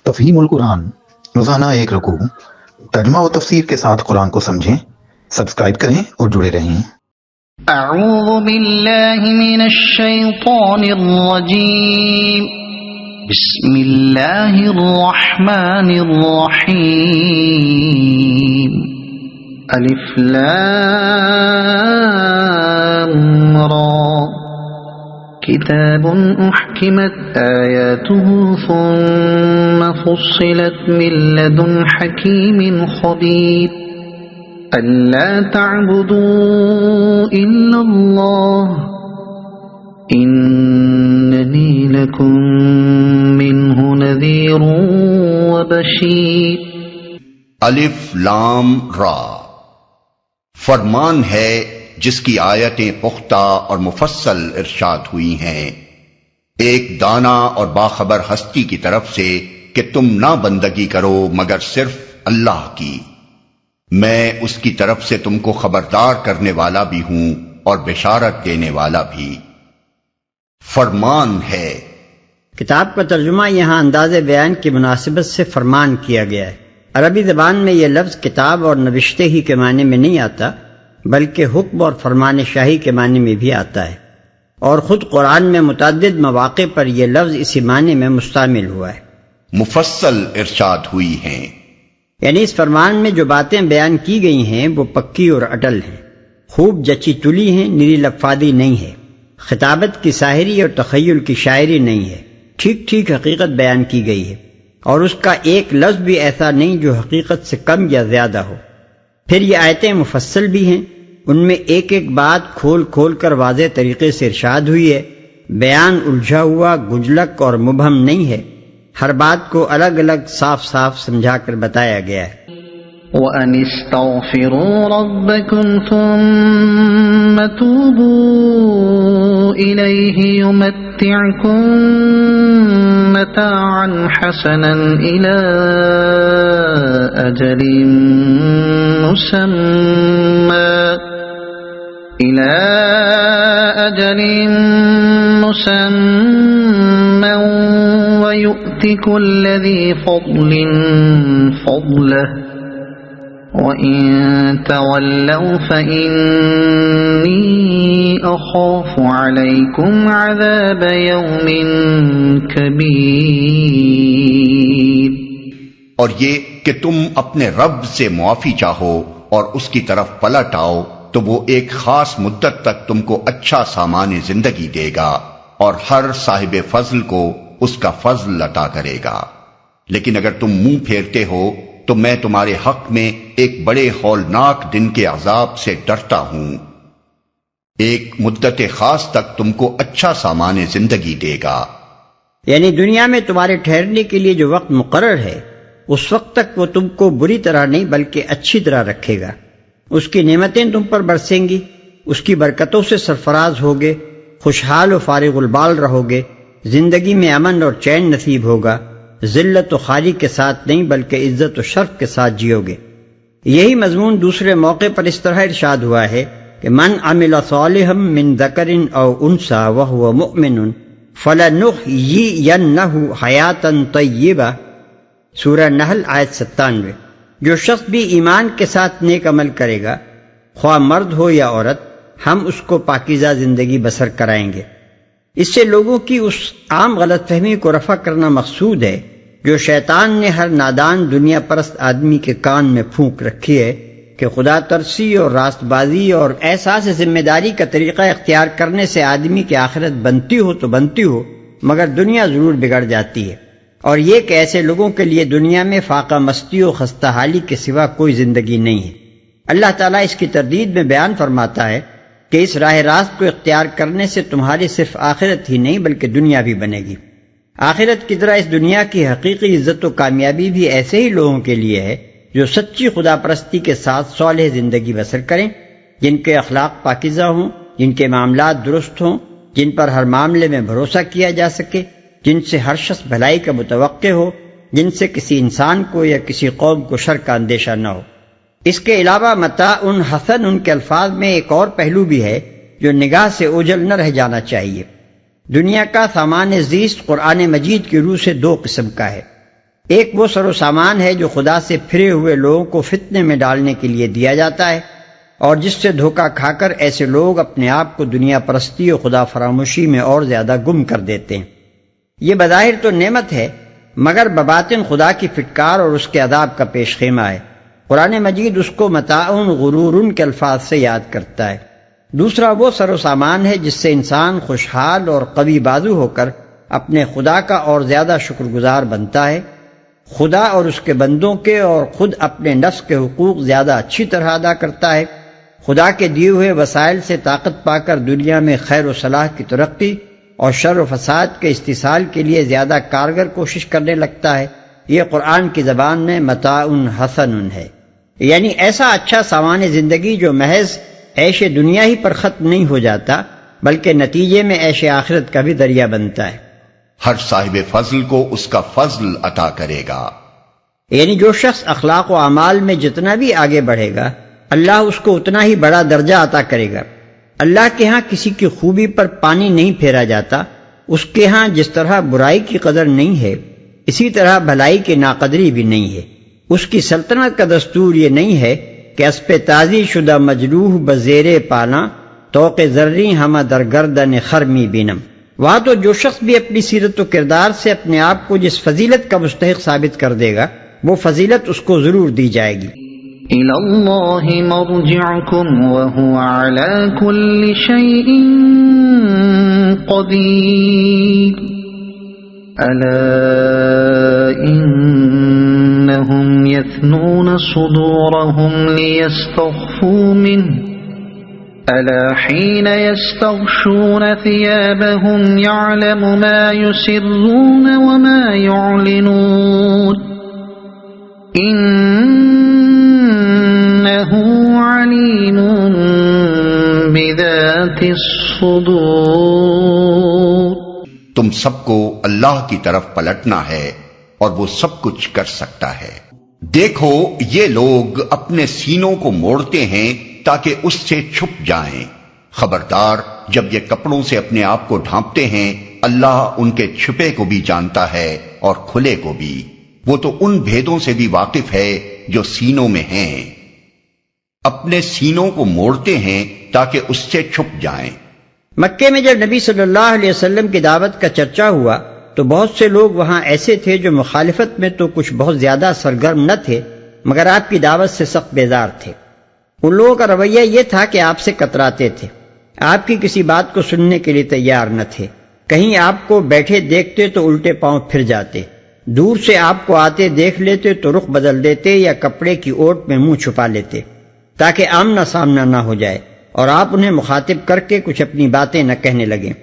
تفہیم القرآن، روزانہ ایک رکوع، ترجمہ و تفسیر کے ساتھ قرآن کو سمجھیں۔ سبسکرائب کریں اور جڑے رہیں۔ اعوذ باللہ من الشیطان الرجیم، بسم اللہ الرحمن الرحیم۔ الف لام را، کتاب احکمت آیاته ثم فصلت من لدن حکیم خبیر، أَلَّا تَعْبُدُوا إِلَّا اللَّهَ إِنَّنِي لَكُمْ مِنْهُ نَذِيرٌ وَبَشِيرٌ۔ الف لام را، فرمان ہے جس کی آیتیں پختہ اور مفصل ارشاد ہوئی ہیں، ایک دانا اور باخبر ہستی کی طرف سے کہ تم نہ بندگی کرو مگر صرف اللہ کی، میں اس کی طرف سے تم کو خبردار کرنے والا بھی ہوں اور بشارت دینے والا بھی۔ فرمان ہے، کتاب کا ترجمہ یہاں انداز بیان کی مناسبت سے فرمان کیا گیا ہے۔ عربی زبان میں یہ لفظ کتاب اور نوشتے ہی کے معنی میں نہیں آتا، بلکہ حکم اور فرمان شاہی کے معنی میں بھی آتا ہے، اور خود قرآن میں متعدد مواقع پر یہ لفظ اسی معنی میں مستعمل ہوا ہے۔ مفصل ارشاد ہوئی ہیں، یعنی اس فرمان میں جو باتیں بیان کی گئی ہیں وہ پکی اور اٹل ہیں، خوب جچی تلی ہیں، نری لفادی نہیں ہے، خطابت کی ساحری اور تخیل کی شاعری نہیں ہے، ٹھیک ٹھیک حقیقت بیان کی گئی ہے، اور اس کا ایک لفظ بھی ایسا نہیں جو حقیقت سے کم یا زیادہ ہو۔ پھر یہ آیتیں مفصل بھی ہیں، ان میں ایک ایک بات کھول کھول کر واضح طریقے سے ارشاد ہوئی ہے، بیان الجھا ہوا، گجلک اور مبہم نہیں ہے، ہر بات کو الگ الگ صاف صاف سمجھا کر بتایا گیا ہے۔ وَأَنِ اسْتَغْفِرُوا رَبَّكُمْ ثُمَّ تُوبُوا إِلَيْهِ يُمَتِّعْكُمْ مَتَاعًا حَسَنًا إِلَى أَجَلٍ مُّسَمًّى وَيُؤْتِ كُلَّ ذِي فَضْلٍ فَضْلَهُ وَإِن تَوَلَّوْا فَإِنِّي أَخَافُ عَلَيْكُمْ عَذَابَ يَوْمٍ كَبِيرٍ۔ اور یہ کہ تم اپنے رب سے معافی چاہو اور اس کی طرف پلٹ آؤ تو وہ ایک خاص مدت تک تم کو اچھا سامان زندگی دے گا اور ہر صاحب فضل کو اس کا فضل عطا کرے گا، لیکن اگر تم منہ پھیرتے ہو تو میں تمہارے حق میں ایک بڑے ہولناک دن کے عذاب سے ڈرتا ہوں، ایک مدت خاص تک تم کو اچھا سامان زندگی دے گا۔ یعنی دنیا میں تمہارے ٹھہرنے کے لیے جو وقت مقرر ہے اس وقت تک وہ تم کو بری طرح نہیں بلکہ اچھی طرح رکھے گا، اس کی نعمتیں تم پر برسیں گی، اس کی برکتوں سے سرفراز ہوگے، خوشحال و فارغ البال رہو گے، زندگی میں امن اور چین نصیب ہوگا، ذلت و خاری کے ساتھ نہیں بلکہ عزت و شرف کے ساتھ جیو گے۔ یہی مضمون دوسرے موقع پر اس طرح ارشاد ہوا ہے کہ من عمل صالحا من ذکر او انثى وهو مؤمن فلنحيينه حیاتا طیبہ، سورہ نحل آیت 97۔ جو شخص بھی ایمان کے ساتھ نیک عمل کرے گا، خواہ مرد ہو یا عورت، ہم اس کو پاکیزہ زندگی بسر کرائیں گے۔ اس سے لوگوں کی اس عام غلط فہمی کو رفع کرنا مقصود ہے جو شیطان نے ہر نادان دنیا پرست آدمی کے کان میں پھونک رکھی ہے کہ خدا ترسی اور راست بازی اور احساس ذمہ داری کا طریقہ اختیار کرنے سے آدمی کی آخرت بنتی ہو تو بنتی ہو مگر دنیا ضرور بگڑ جاتی ہے، اور یہ کہ ایسے لوگوں کے لیے دنیا میں فاقہ مستی و خستہ حالی کے سوا کوئی زندگی نہیں ہے۔ اللہ تعالیٰ اس کی تردید میں بیان فرماتا ہے کہ اس راہ راست کو اختیار کرنے سے تمہاری صرف آخرت ہی نہیں بلکہ دنیا بھی بنے گی۔ آخرت کی طرح اس دنیا کی حقیقی عزت و کامیابی بھی ایسے ہی لوگوں کے لیے ہے جو سچی خدا پرستی کے ساتھ صالح زندگی بسر کریں، جن کے اخلاق پاکیزہ ہوں، جن کے معاملات درست ہوں، جن پر ہر معاملے میں بھروسہ کیا جا سکے، جن سے ہر شخص بھلائی کا متوقع ہو، جن سے کسی انسان کو یا کسی قوم کو شر کا اندیشہ نہ ہو۔ اس کے علاوہ متاع حسن ان کے الفاظ میں ایک اور پہلو بھی ہے جو نگاہ سے اوجھل نہ رہ جانا چاہیے۔ دنیا کا سامان زیست قرآن مجید کی روح سے دو قسم کا ہے، ایک وہ سر و سامان ہے جو خدا سے پھرے ہوئے لوگوں کو فتنے میں ڈالنے کے لیے دیا جاتا ہے، اور جس سے دھوکہ کھا کر ایسے لوگ اپنے آپ کو دنیا پرستی اور خدا فراموشی میں اور زیادہ گم کر دیتے ہیں۔ یہ بظاہر تو نعمت ہے، مگر بباطن خدا کی فٹکار اور اس کے عذاب کا پیش خیمہ ہے۔ قرآن مجید اس کو متاع غرور کے الفاظ سے یاد کرتا ہے۔ دوسرا وہ سر و سامان ہے جس سے انسان خوشحال اور قوی بازو ہو کر اپنے خدا کا اور زیادہ شکر گزار بنتا ہے، خدا اور اس کے بندوں کے اور خود اپنے نفس کے حقوق زیادہ اچھی طرح ادا کرتا ہے، خدا کے دیے ہوئے وسائل سے طاقت پا کر دنیا میں خیر و صلاح کی ترقی اور شر و فساد کے استحصال کے لیے زیادہ کارگر کوشش کرنے لگتا ہے۔ یہ قرآن کی زبان میں متاع حسن ہے، یعنی ایسا اچھا سامان زندگی جو محض عیش دنیا ہی پر ختم نہیں ہو جاتا بلکہ نتیجے میں عیش آخرت کا بھی ذریعہ بنتا ہے۔ ہر صاحب فضل کو اس کا فضل عطا کرے گا، یعنی جو شخص اخلاق و اعمال میں جتنا بھی آگے بڑھے گا اللہ اس کو اتنا ہی بڑا درجہ عطا کرے گا۔ اللہ کے ہاں کسی کی خوبی پر پانی نہیں پھیرا جاتا، اس کے ہاں جس طرح برائی کی قدر نہیں ہے اسی طرح بھلائی کی ناقدری بھی نہیں ہے۔ اس کی سلطنت کا دستور یہ نہیں ہے کہ اسپِ تازی شدہ مجروح بزیر پانا توق ذری ہمہ درگردن خرمی بینم۔ وہاں تو جو شخص بھی اپنی سیرت و کردار سے اپنے آپ کو جس فضیلت کا مستحق ثابت کر دے گا وہ فضیلت اس کو ضرور دی جائے گی۔ إِلَى اللَّهِ مَرْجِعُكُمْ وَهُوَ عَلَى كُلِّ شَيْءٍ قَدِيرٌ أَلَا إِنَّهُمْ يَثْنُونَ صُدُورَهُمْ لِيَسْتَخْفُوا مِنْهُ أَلَا حِينَ يَسْتَغْشُونَ ثِيَابَهُمْ يَعْلَمُ مَا يُسِرُّونَ وَمَا يُعْلِنُونَ إِنَّهُ عَلِيمٌ بِذَاتِ الصُّدُورِ۔ تم سب کو اللہ کی طرف پلٹنا ہے اور وہ سب کچھ کر سکتا ہے۔ دیکھو یہ لوگ اپنے سینوں کو موڑتے ہیں تاکہ اس سے چھپ جائیں۔ خبردار جب یہ کپڑوں سے اپنے آپ کو ڈھانپتے ہیں اللہ ان کے چھپے کو بھی جانتا ہے اور کھلے کو بھی، وہ تو ان بھیدوں سے بھی واقف ہے جو سینوں میں ہیں۔ اپنے سینوں کو موڑتے ہیں تاکہ اس سے چھپ جائیں۔ مکے میں جب نبی صلی اللہ علیہ وسلم کی دعوت کا چرچا ہوا تو بہت سے لوگ وہاں ایسے تھے جو مخالفت میں تو کچھ بہت زیادہ سرگرم نہ تھے مگر آپ کی دعوت سے سخت بیزار تھے۔ ان لوگوں کا رویہ یہ تھا کہ آپ سے کتراتے تھے، آپ کی کسی بات کو سننے کے لیے تیار نہ تھے، کہیں آپ کو بیٹھے دیکھتے تو الٹے پاؤں پھر جاتے، دور سے آپ کو آتے دیکھ لیتے تو رخ بدل دیتے یا کپڑے کی اوٹ میں منہ چھپا لیتے تاکہ آمنا سامنا نہ ہو جائے اور آپ انہیں مخاطب کر کے کچھ اپنی باتیں نہ کہنے لگیں۔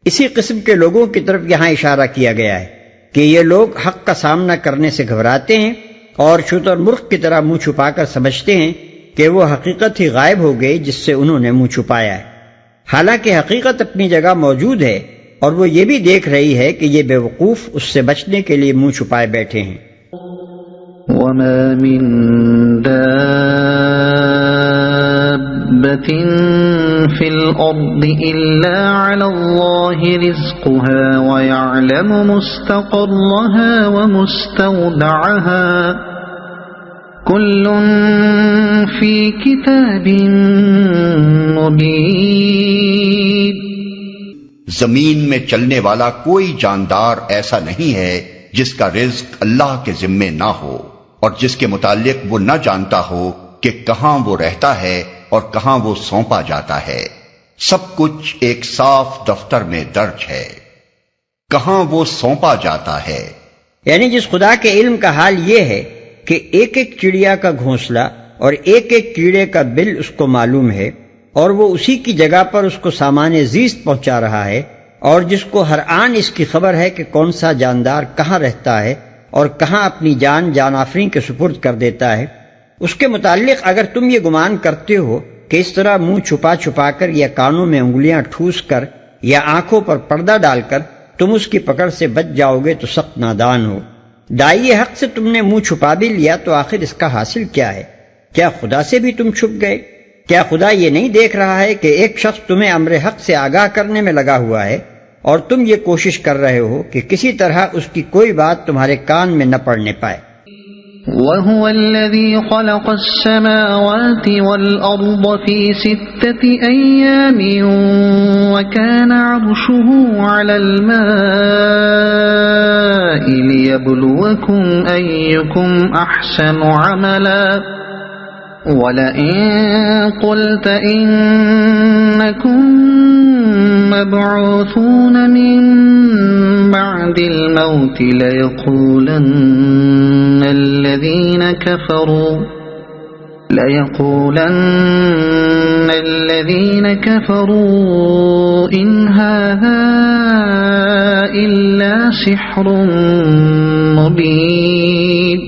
اسی قسم کے لوگوں کی طرف یہاں اشارہ کیا گیا ہے کہ یہ لوگ حق کا سامنا کرنے سے گھبراتے ہیں اور شتر مرغ کی طرح منہ چھپا کر سمجھتے ہیں کہ وہ حقیقت ہی غائب ہو گئی جس سے انہوں نے منہ چھپایا ہے، حالانکہ حقیقت اپنی جگہ موجود ہے اور وہ یہ بھی دیکھ رہی ہے کہ یہ بے وقوف اس سے بچنے کے لیے منہ چھپائے بیٹھے ہیں۔ وَمَا مِن دَابَّةٍ فِي الْأَرْضِ إِلَّا عَلَى اللَّهِ رِزْقُهَا وَيَعْلَمُ مُسْتَقَرَّهَا وَمُسْتَوْدَعَهَا كُلٌّ فِي كِتَابٍ مُبِينٍ۔ زمین میں چلنے والا کوئی جاندار ایسا نہیں ہے جس کا رزق اللہ کے ذمے نہ ہو اور جس کے متعلق وہ نہ جانتا ہو کہ کہاں وہ رہتا ہے اور کہاں وہ سونپا جاتا ہے۔ سب کچھ ایک صاف دفتر میں درج ہے، کہاں وہ سونپا جاتا ہے۔ یعنی جس خدا کے علم کا حال یہ ہے کہ ایک ایک چڑیا کا گھونسلہ اور ایک ایک کیڑے کا بل اس کو معلوم ہے اور وہ اسی کی جگہ پر اس کو سامان زیست پہنچا رہا ہے، اور جس کو ہر آن اس کی خبر ہے کہ کون سا جاندار کہاں رہتا ہے اور کہاں اپنی جان جان آفرین کے سپرد کر دیتا ہے، اس کے متعلق اگر تم یہ گمان کرتے ہو کہ اس طرح منہ چھپا چھپا کر یا کانوں میں انگلیاں ٹھوس کر یا آنکھوں پر پردہ ڈال کر تم اس کی پکڑ سے بچ جاؤ گے تو سخت نادان ہو۔ دائی حق سے تم نے منہ چھپا بھی لیا تو آخر اس کا حاصل کیا ہے؟ کیا خدا سے بھی تم چھپ گئے؟ کیا خدا یہ نہیں دیکھ رہا ہے کہ ایک شخص تمہیں امر حق سے آگاہ کرنے میں لگا ہوا ہے اور تم یہ کوشش کر رہے ہو کہ کسی طرح اس کی کوئی بات تمہارے کان میں نہ پڑنے پائے۔ وَهُوَ الَّذِي خَلَقَ السَّمَاوَاتِ وَالْأَرْضَ فِي 6 أَيَّامٍ وَكَانَ عَرْشُهُ عَلَى الْمَاءِ لِيَبْلُوَكُمْ أَيُّكُمْ أَحْسَنُ عَمَلًا وَلَئِن قُلْتَ إِنَّكُمْ مَبْعُوثُونَ مِن بَعْدِ الْمَوْتِ لَيَقُولَنَّ الَّذِينَ كَفَرُوا إِنْ هَذَا إِلَّا سِحْرٌ مُبِينٌ۔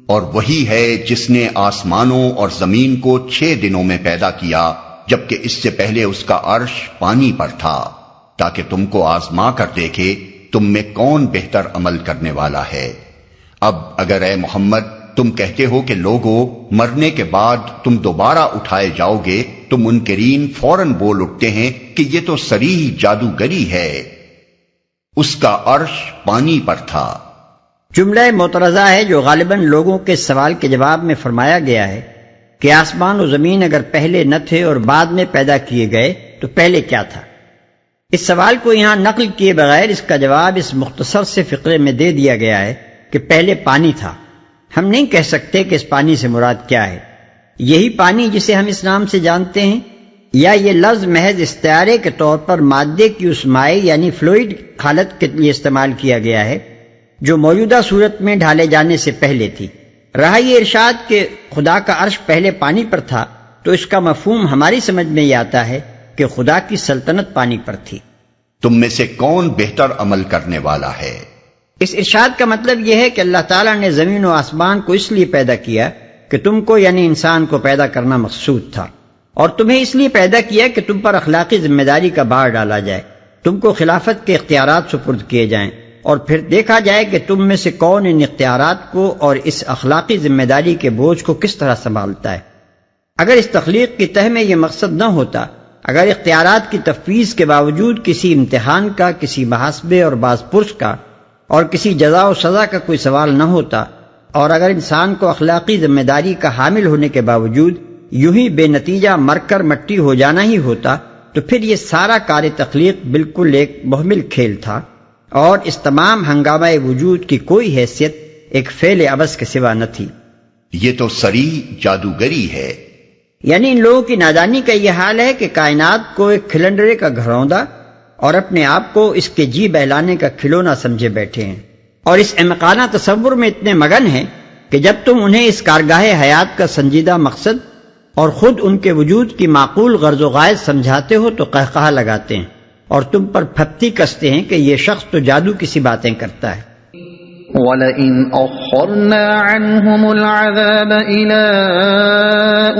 اور وہی ہے جس نے آسمانوں اور زمین کو 6 دنوں میں پیدا کیا، جبکہ اس سے پہلے اس کا عرش پانی پر تھا، تاکہ تم کو آزما کر دیکھے تم میں کون بہتر عمل کرنے والا ہے۔ اب اگر اے محمد تم کہتے ہو کہ لوگوں مرنے کے بعد تم دوبارہ اٹھائے جاؤ گے، تو منکرین فوراً بول اٹھتے ہیں کہ یہ تو صریح جادوگری ہے، اس کا عرش پانی پر تھا۔ جملہ معترضہ ہے جو غالباً لوگوں کے سوال کے جواب میں فرمایا گیا ہے کہ آسمان و زمین اگر پہلے نہ تھے اور بعد میں پیدا کیے گئے تو پہلے کیا تھا؟ اس سوال کو یہاں نقل کیے بغیر اس کا جواب اس مختصر سے فقرے میں دے دیا گیا ہے کہ پہلے پانی تھا۔ ہم نہیں کہہ سکتے کہ اس پانی سے مراد کیا ہے، یہی پانی جسے ہم اس نام سے جانتے ہیں، یا یہ لفظ محض استعارے کے طور پر مادے کی اس مائع یعنی فلوئڈ حالت کے لیے استعمال کیا گیا ہے جو موجودہ صورت میں ڈھالے جانے سے پہلے تھی۔ رہا یہ ارشاد کہ خدا کا عرش پہلے پانی پر تھا، تو اس کا مفہوم ہماری سمجھ میں یہ آتا ہے کہ خدا کی سلطنت پانی پر تھی۔ تم میں سے کون بہتر عمل کرنے والا ہے؟ اس ارشاد کا مطلب یہ ہے کہ اللہ تعالیٰ نے زمین و آسمان کو اس لیے پیدا کیا کہ تم کو یعنی انسان کو پیدا کرنا مقصود تھا، اور تمہیں اس لیے پیدا کیا کہ تم پر اخلاقی ذمہ داری کا بار ڈالا جائے، تم کو خلافت کے اختیارات سپرد کیے جائیں، اور پھر دیکھا جائے کہ تم میں سے کون ان اختیارات کو اور اس اخلاقی ذمہ داری کے بوجھ کو کس طرح سنبھالتا ہے۔ اگر اس تخلیق کی تہ میں یہ مقصد نہ ہوتا، اگر اختیارات کی تفویض کے باوجود کسی امتحان کا، کسی محاسبے اور باز پرس کا اور کسی جزا و سزا کا کوئی سوال نہ ہوتا، اور اگر انسان کو اخلاقی ذمہ داری کا حامل ہونے کے باوجود یوں ہی بے نتیجہ مر کر مٹی ہو جانا ہی ہوتا، تو پھر یہ سارا کار تخلیق بالکل ایک محمل کھیل تھا، اور اس تمام ہنگامہ وجود کی کوئی حیثیت ایک فعل عبث کے سوا نہ تھی۔ یہ تو صریح جادوگری ہے۔ یعنی ان لوگوں کی نادانی کا یہ حال ہے کہ کائنات کو ایک کھلنڈرے کا گھروندا اور اپنے آپ کو اس کے جی بہلانے کا کھلونا سمجھے بیٹھے ہیں، اور اس احمقانہ تصور میں اتنے مگن ہیں کہ جب تم انہیں اس کارگاہ حیات کا سنجیدہ مقصد اور خود ان کے وجود کی معقول غرض و غائز سمجھاتے ہو تو قہقہا لگاتے ہیں اور تم پر پھپتی کستے ہیں کہ یہ شخص تو جادو کی سی باتیں کرتا ہے۔ وَلَئِنْ أَخَّرْنَا عَنْهُمُ الْعَذَابَ إِلَىٰ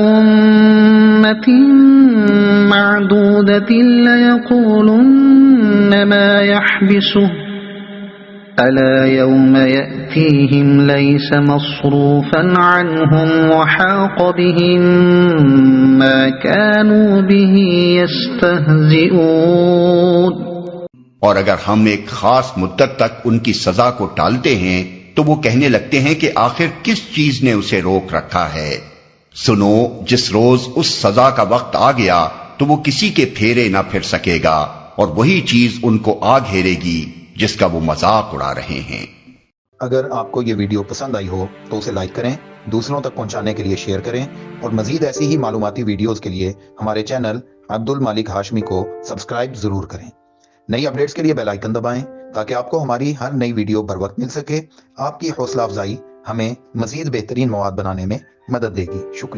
أُمَّةٍ مَّعْدُودَةٍ لَيَقُولُنَّ مَا يَحْبِسُهُ أَلَا يَوْمَ يَأْتِيهِمْ لَيْسَ مَصْرُوفًا عَنْهُمْ وَحَاقَ بِهِم مَّا كَانُوا بِهِ يَسْتَهْزِئُونَ۔ اور اگر ہم ایک خاص مدت تک ان کی سزا کو ٹالتے ہیں تو وہ کہنے لگتے ہیں کہ آخر کس چیز نے اسے روک رکھا ہے۔ سنو، جس روز اس سزا کا وقت آ گیا تو وہ کسی کے پھیرے نہ پھر سکے گا، اور وہی چیز ان کو آ گھیرے گی جس کا وہ مذاق اڑا رہے ہیں۔ اگر آپ کو یہ ویڈیو پسند آئی ہو تو اسے لائک کریں، دوسروں تک پہنچانے کے لیے شیئر کریں، اور مزید ایسی ہی معلوماتی ویڈیوز کے لیے ہمارے چینل عبد المالک ہاشمی کو سبسکرائب ضرور کریں۔ نئی اپڈیٹس کے لیے بیل آئیکن دبائیں تاکہ آپ کو ہماری ہر نئی ویڈیو بر وقت مل سکے۔ آپ کی حوصلہ افزائی ہمیں مزید بہترین مواد بنانے میں مدد دے گی۔ شکریہ۔